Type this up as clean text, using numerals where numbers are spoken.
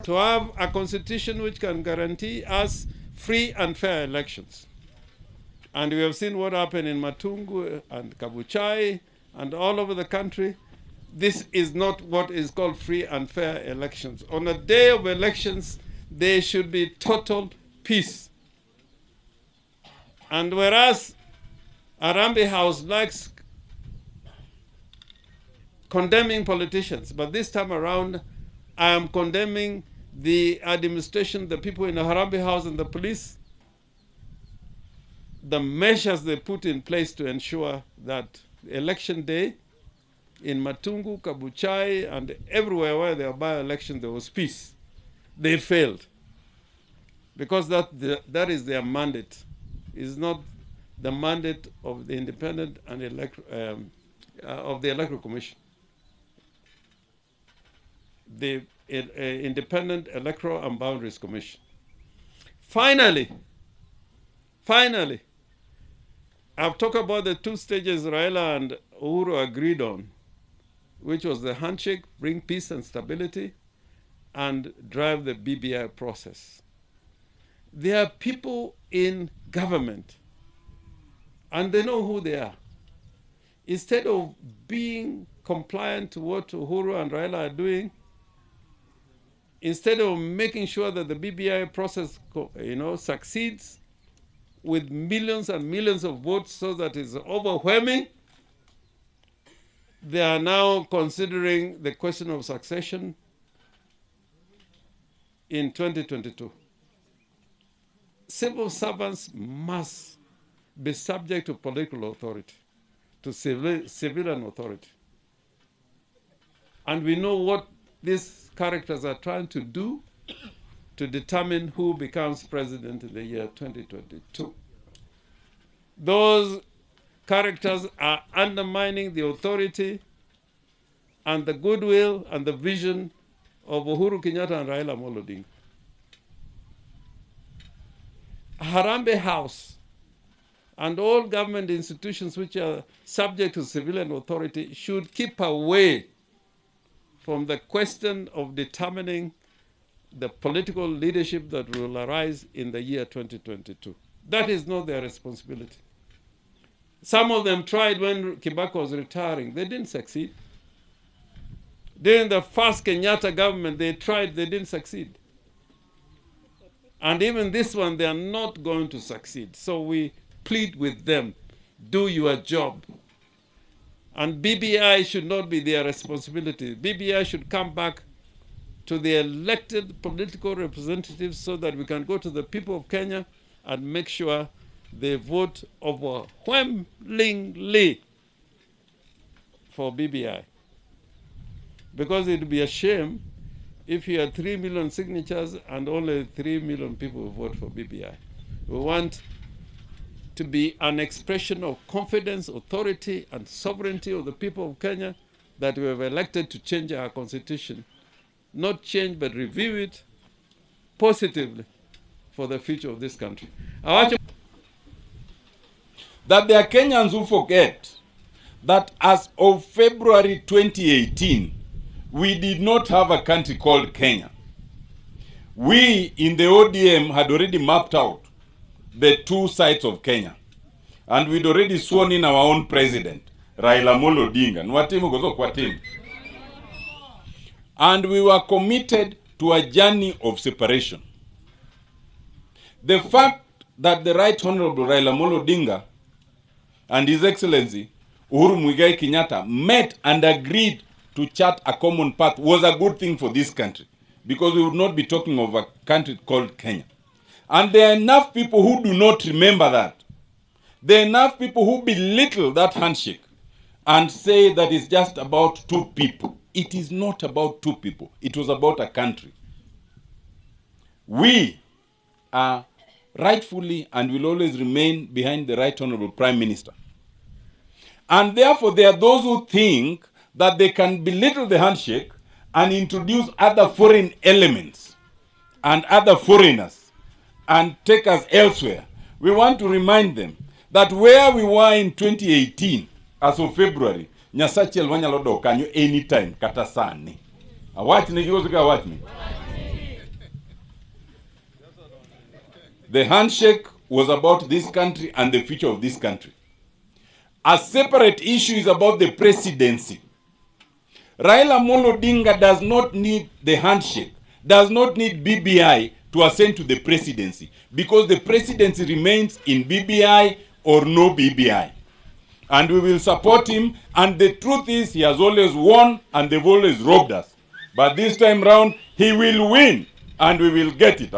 to have a constitution which can guarantee us free and fair elections. And we have seen what happened in Matungu and Kabuchai and all over the country. This is not what is called free and fair elections. On a day of elections, there should be total peace. And whereas Harambee House likes condemning politicians, but this time around, I am condemning the administration, the people in the Harambee House and the police, the measures they put in place to ensure that election day in Matungu, Kabuchai, and everywhere where there are by-elections, there was peace. They failed. Because that is their mandate. It's not the mandate of the independent and of the Electoral Commission. The Independent Electoral and Boundaries Commission. Finally, I've talked about the two stages Raila and Uhuru agreed on, which was the handshake, bring peace and stability, and drive the BBI process. There are people in government, and they know who they are. Instead of being compliant to what Uhuru and Raila are doing, instead of making sure that the BBI process succeeds with millions and millions of votes so that it's overwhelming, they are now considering the question of succession in 2022. Civil servants must be subject to political authority, to civilian authority. And we know what these characters are trying to do to determine who becomes president in the year 2022. Those characters are undermining the authority and the goodwill and the vision of Uhuru Kenyatta and Raila Amolo Odinga. Harambee House and all government institutions which are subject to civilian authority should keep away from the question of determining the political leadership that will arise in the year 2022. That is not their responsibility. Some of them tried when Kibaki was retiring. They didn't succeed. During the first Kenyatta government, they tried, they didn't succeed. And even this one, they are not going to succeed. So we plead with them, do your job. And BBI should not be their responsibility. BBI should come back to the elected political representatives so that we can go to the people of Kenya and make sure they vote overwhelmingly for BBI. Because it would be a shame if you had 3 million signatures and only 3 million people vote for BBI. We want to be an expression of confidence, authority, and sovereignty of the people of Kenya that we have elected to change our constitution. Not change, but review it positively for the future of this country. That there are Kenyans who forget that as of February 2018, we did not have a country called Kenya. We in the ODM had already mapped out the two sides of Kenya. And we'd already sworn in our own president, Raila Amolo Odinga. And we were committed to a journey of separation. The fact that the Right Honorable Raila Amolo Odinga and His Excellency Uhuru Muigai Kenyatta met and agreed to chart a common path was a good thing for this country, because we would not be talking of a country called Kenya. And there are enough people who do not remember that. There are enough people who belittle that handshake and say that it's just about two people. It is not about two people. It was about a country. We are rightfully and will always remain behind the Right Honorable Prime Minister. And therefore, there are those who think that they can belittle the handshake and introduce other foreign elements and other foreigners and take us elsewhere. We want to remind them that where we were in 2018, as of February, Nyasachi elwanya lodo kanyo anytime kata sani. Awach ni kigozo ka awach ni. The handshake was about this country and the future of this country. A separate issue is about the presidency. Raila Amolo Odinga does not need the handshake, does not need BBI to ascend to the presidency, because the presidency remains in BBI or no BBI. And we will support him, and the truth is he has always won and they've always robbed us. But this time round, he will win and we will get it.